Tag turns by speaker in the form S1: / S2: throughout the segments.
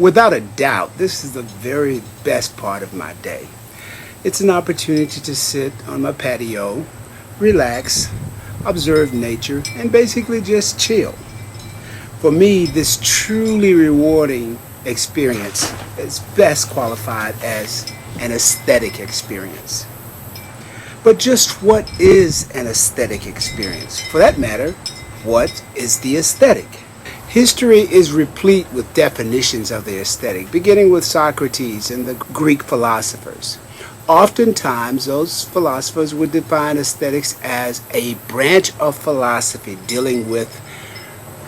S1: Without a doubt, this is the very best part of my day. It's an opportunity to sit on my patio, relax, observe nature, and basically just chill. For me, this truly rewarding experience is best qualified as an aesthetic experience. But just what is an aesthetic experience? For that matter, what is the aesthetic? History is replete with definitions of the aesthetic, beginning with Socrates and the Greek philosophers. Oftentimes, those philosophers would define aesthetics as a branch of philosophy dealing with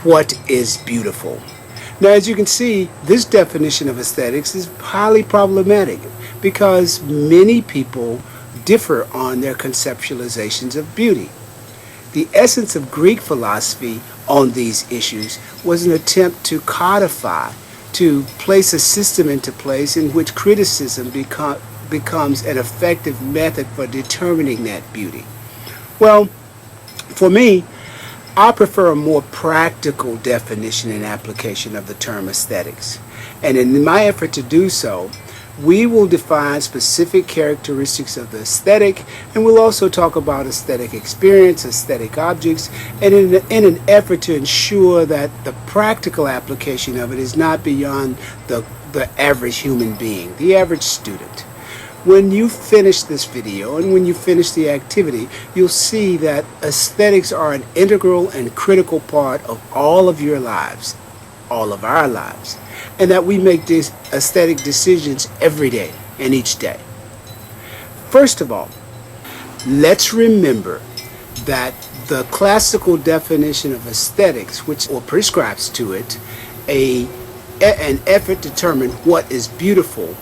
S1: what is beautiful. Now, as you can see, this definition of aesthetics is highly problematic because many people differ on their conceptualizations of beauty. The essence of Greek philosophy on these issues was an attempt to codify, to place a system into place in which criticism becomes an effective method for determining that beauty. Well, for me, I prefer a more practical definition and application of the term aesthetics. And in my effort to do so, we will define specific characteristics of the aesthetic, and we'll also talk about aesthetic experience, aesthetic objects, and in an effort to ensure that the practical application of it is not beyond the average human being, the average student. When you finish this video and when you finish the activity, you'll see that aesthetics are an integral and critical part of all of your lives, all of our lives, and that we make these aesthetic decisions every day and each day. First of all, let's remember that the classical definition of aesthetics, which prescribes to it an effort to determine what is beautiful,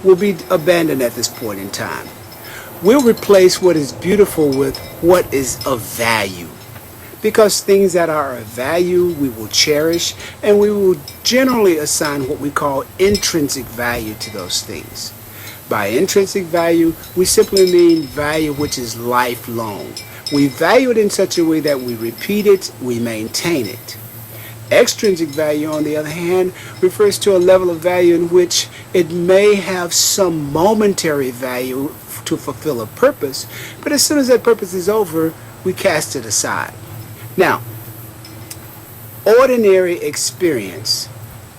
S1: will be abandoned at this point in time. We'll replace what is beautiful with what is of value. Because things that are of value we will cherish, and we will generally assign what we call intrinsic value to those things. By intrinsic value, we simply mean value which is lifelong. We value it in such a way that we repeat it, we maintain it. Extrinsic value, on the other hand, refers to a level of value in which it may have some momentary value to fulfill a purpose, but as soon as that purpose is over, we cast it aside. Now, ordinary experience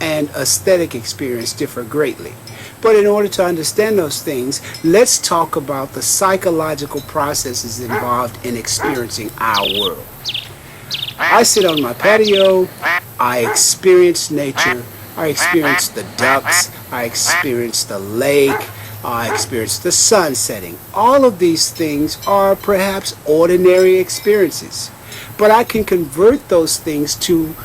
S1: and aesthetic experience differ greatly. But in order to understand those things, let's talk about the psychological processes involved in experiencing our world. I sit on my patio, I experience nature, I experience the ducks, I experience the lake, I experience the sun setting. All of these things are perhaps ordinary experiences. But I can convert those things to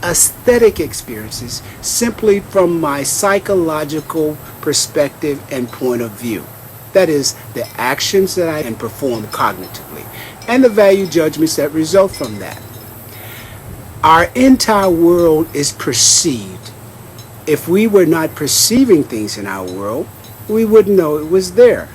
S1: aesthetic experiences simply from my psychological perspective and point of view. That is, the actions that I can perform cognitively and the value judgments that result from that. Our entire world is perceived. If we were not perceiving things in our world, we wouldn't know it was there.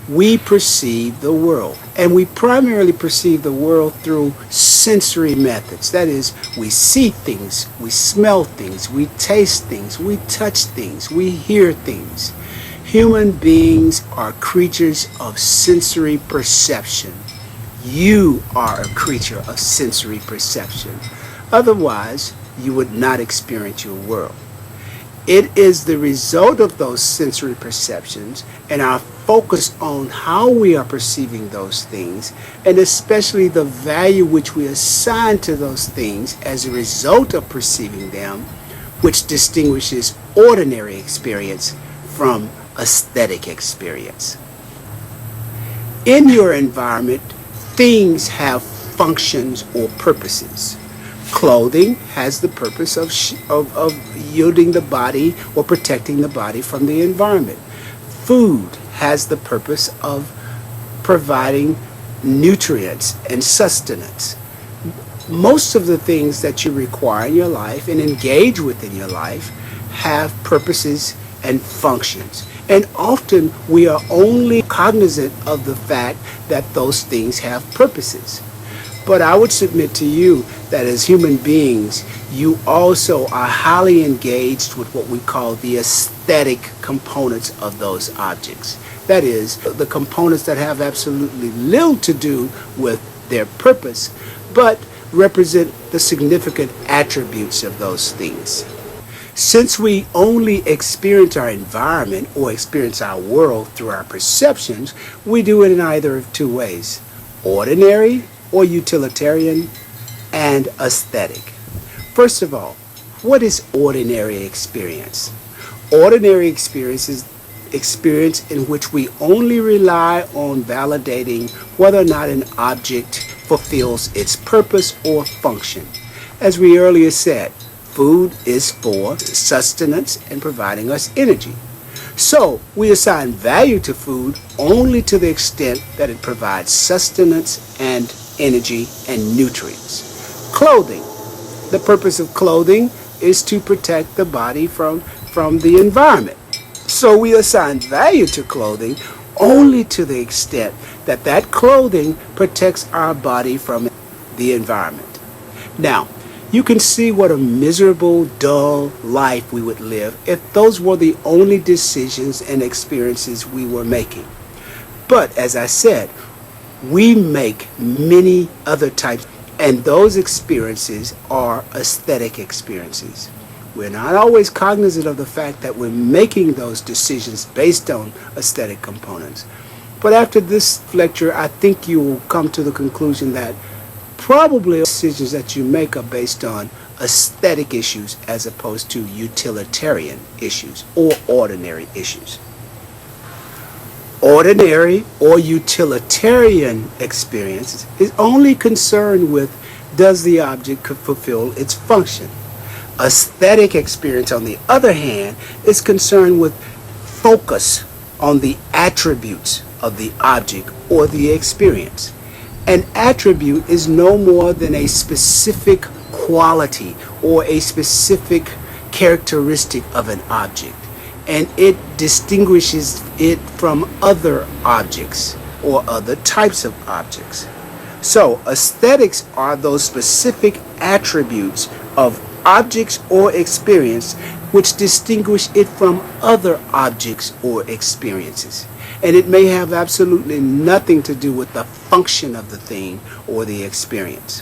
S1: We perceive the world, and we primarily perceive the world through sensory methods. That is, we see things, we smell things, we taste things, we touch things, we hear things. Human beings are creatures of sensory perception. You are a creature of sensory perception. Otherwise, you would not experience your world. It is the result of those sensory perceptions and our focus on how we are perceiving those things, and especially the value which we assign to those things as a result of perceiving them, which distinguishes ordinary experience from aesthetic experience. In your environment, things have functions or purposes. Clothing has the purpose of yielding the body or protecting the body from the environment. Food has the purpose of providing nutrients and sustenance. Most of the things that you require in your life and engage with in your life have purposes and functions. And often we are only cognizant of the fact that those things have purposes. But I would submit to you that as human beings, you also are highly engaged with what we call the aesthetic components of those objects. That is, the components that have absolutely little to do with their purpose, but represent the significant attributes of those things. Since we only experience our environment or experience our world through our perceptions, we do it in either of two ways: ordinary or utilitarian, and aesthetic. First of all, what is ordinary experience? Ordinary experience is experience in which we only rely on validating whether or not an object fulfills its purpose or function. As we earlier said, food is for sustenance and providing us energy. So we assign value to food only to the extent that it provides sustenance and energy and nutrients. Clothing. The purpose of clothing is to protect the body from the environment. So we assign value to clothing only to the extent that that clothing protects our body from the environment. Now, you can see what a miserable, dull life we would live if those were the only decisions and experiences we were making. But as I said, we make many other types, and those experiences are aesthetic experiences. We're not always cognizant of the fact that we're making those decisions based on aesthetic components. But after this lecture, I think you will come to the conclusion that probably decisions that you make are based on aesthetic issues as opposed to utilitarian issues or ordinary issues. Ordinary or utilitarian experience is only concerned with, does the object fulfill its function? Aesthetic experience, on the other hand, is concerned with focus on the attributes of the object or the experience. An attribute is no more than a specific quality or a specific characteristic of an object, and it distinguishes it from other objects or other types of objects. So aesthetics are those specific attributes of objects or experience which distinguish it from other objects or experiences. And it may have absolutely nothing to do with the function of the thing or the experience.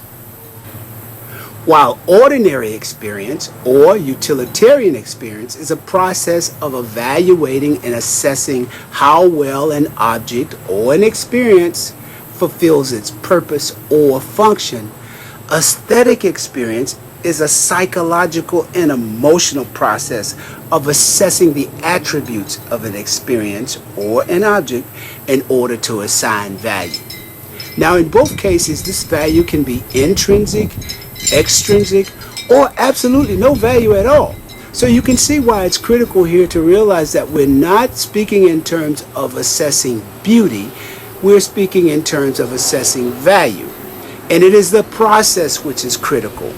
S1: While ordinary experience or utilitarian experience is a process of evaluating and assessing how well an object or an experience fulfills its purpose or function, aesthetic experience is a psychological and emotional process of assessing the attributes of an experience or an object in order to assign value. Now, in both cases, this value can be intrinsic, extrinsic, or absolutely no value at all. So you can see why it's critical here to realize that we're not speaking in terms of assessing beauty, we're speaking in terms of assessing value. And it is the process which is critical,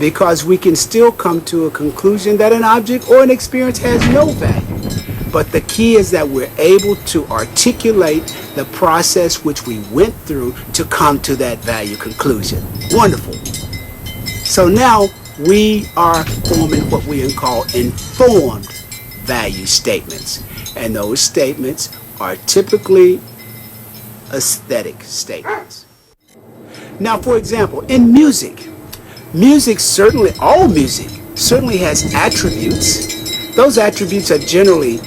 S1: because we can still come to a conclusion that an object or an experience has no value. But the key is that we're able to articulate the process which we went through to come to that value conclusion. Wonderful. So now we are forming what we call informed value statements. And those statements are typically aesthetic statements. Now, for example, in music, all music certainly has attributes. Those attributes are generally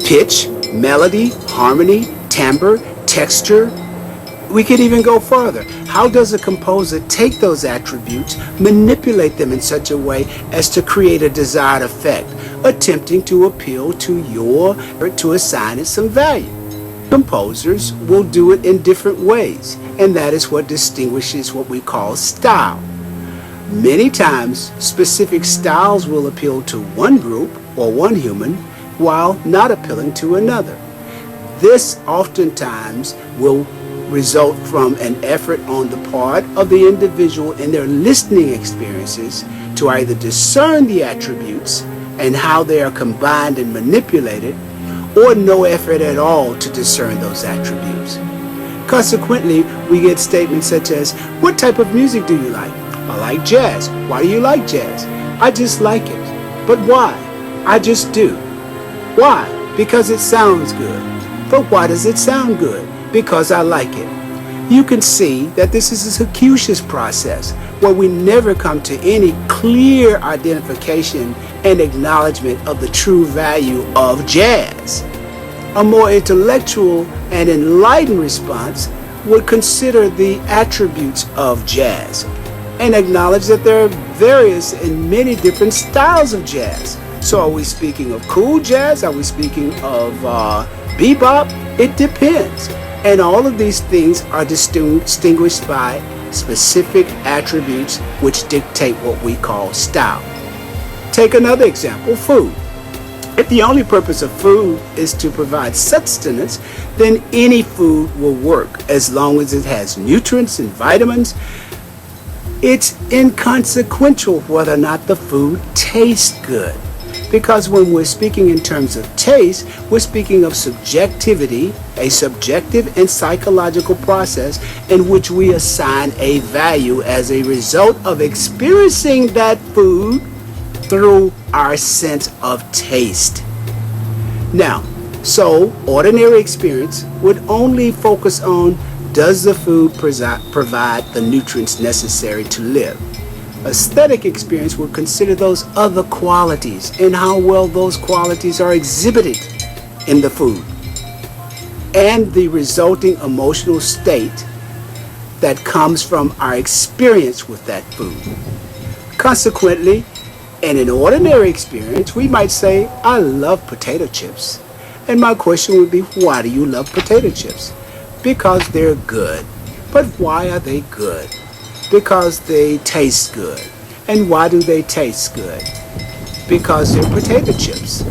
S1: pitch, melody, harmony, timbre, texture. We could even go further. How does a composer take those attributes, manipulate them in such a way as to create a desired effect, attempting to appeal to assign it some value? Composers will do it in different ways, and that is what distinguishes what we call style. Many times, specific styles will appeal to one group or one human while not appealing to another. This oftentimes will result from an effort on the part of the individual in their listening experiences to either discern the attributes and how they are combined and manipulated, or no effort at all to discern those attributes. Consequently, we get statements such as, what type of music do you like? I like jazz. Why do you like jazz? I just like it. But why? I just do. Why? Because it sounds good. But why does it sound good? Because I like it. You can see that this is a circuitous process where we never come to any clear identification and acknowledgement of the true value of jazz. A more intellectual and enlightened response would consider the attributes of jazz and acknowledge that there are various and many different styles of jazz. So are we speaking of cool jazz? Are we speaking of bebop? It depends. And all of these things are distinguished by specific attributes which dictate what we call style. Take another example, food. If the only purpose of food is to provide sustenance, then any food will work as long as it has nutrients and vitamins. It's inconsequential whether or not the food tastes good. Because when we're speaking in terms of taste, we're speaking of subjectivity, a subjective and psychological process in which we assign a value as a result of experiencing that food through our sense of taste. Now, so ordinary experience would only focus on, does the food provide the nutrients necessary to live? Aesthetic experience would consider those other qualities and how well those qualities are exhibited in the food and the resulting emotional state that comes from our experience with that food. Consequently, in an ordinary experience, we might say, I love potato chips. And my question would be, why do you love potato chips? Because they're good. But why are they good? Because they taste good. And why do they taste good? Because they're potato chips.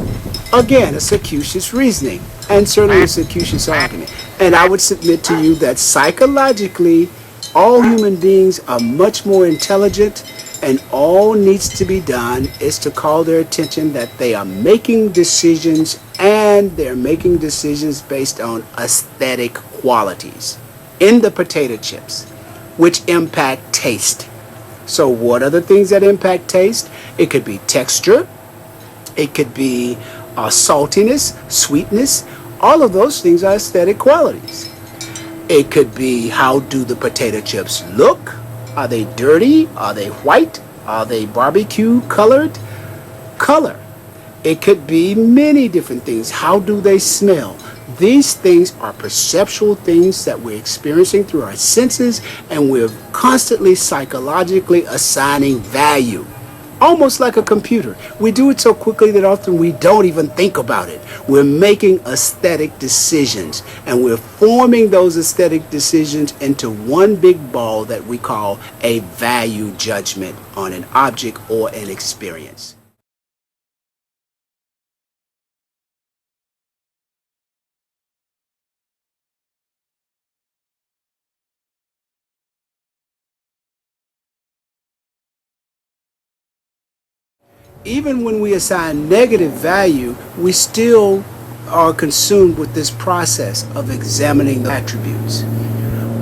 S1: Again, a circuitous reasoning, and certainly a circuitous argument. And I would submit to you that psychologically, all human beings are much more intelligent, and all needs to be done is to call their attention that they are making decisions, and they're making decisions based on aesthetic qualities in the potato chips, which impact taste. So what are the things that impact taste? It could be texture, it could be saltiness, sweetness. All of those things are aesthetic qualities. It could be, how do the potato chips look? Are they dirty? Are they white? Are they barbecue colored? Color. It could be many different things. How do they smell? These things are perceptual things that we're experiencing through our senses, and we're constantly psychologically assigning value. Almost like a computer. We do it so quickly that often we don't even think about it. We're making aesthetic decisions, and we're forming those aesthetic decisions into one big ball that we call a value judgment on an object or an experience. Even when we assign negative value, we still are consumed with this process of examining the attributes.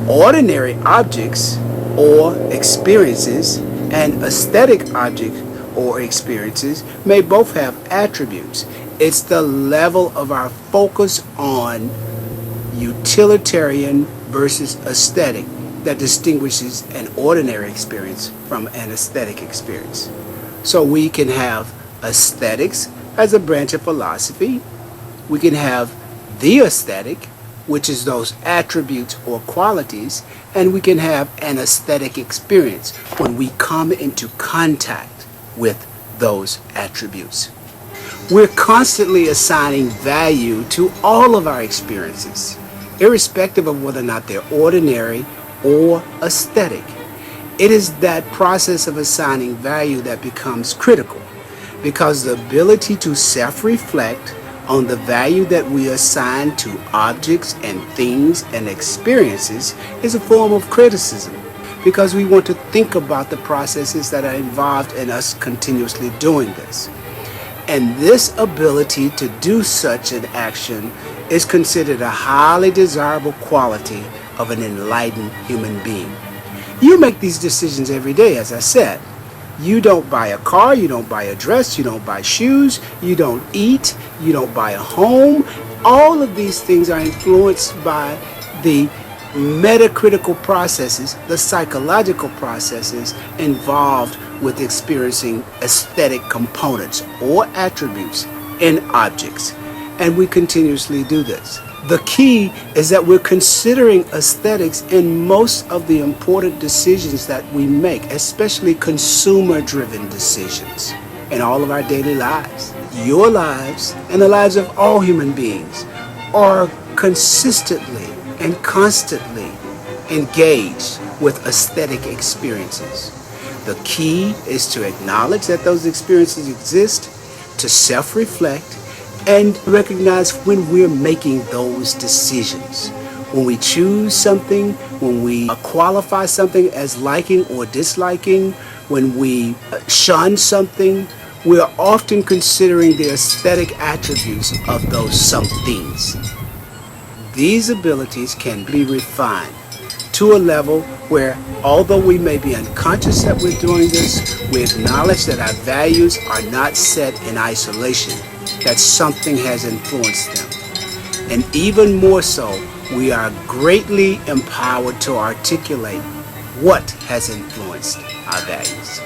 S1: Ordinary objects or experiences and aesthetic objects or experiences may both have attributes. It's the level of our focus on utilitarian versus aesthetic that distinguishes an ordinary experience from an aesthetic experience. So we can have aesthetics as a branch of philosophy. We can have the aesthetic, which is those attributes or qualities, and we can have an aesthetic experience when we come into contact with those attributes. We're constantly assigning value to all of our experiences, irrespective of whether or not they're ordinary or aesthetic. It is that process of assigning value that becomes critical, because the ability to self-reflect on the value that we assign to objects and things and experiences is a form of criticism, because we want to think about the processes that are involved in us continuously doing this. And this ability to do such an action is considered a highly desirable quality of an enlightened human being. You make these decisions every day, as I said. You don't buy a car, you don't buy a dress, you don't buy shoes, you don't eat, you don't buy a home. All of these things are influenced by the metacritical processes, the psychological processes involved with experiencing aesthetic components or attributes in objects. And we continuously do this. The key is that we're considering aesthetics in most of the important decisions that we make, especially consumer-driven decisions in all of our daily lives. Your lives and the lives of all human beings are consistently and constantly engaged with aesthetic experiences. The key is to acknowledge that those experiences exist, to self-reflect, and recognize when we're making those decisions. When we choose something, when we qualify something as liking or disliking, when we shun something, we're often considering the aesthetic attributes of those somethings. These abilities can be refined to a level where, although we may be unconscious that we're doing this, we acknowledge that our values are not set in isolation, that something has influenced them. And even more so, we are greatly empowered to articulate what has influenced our values.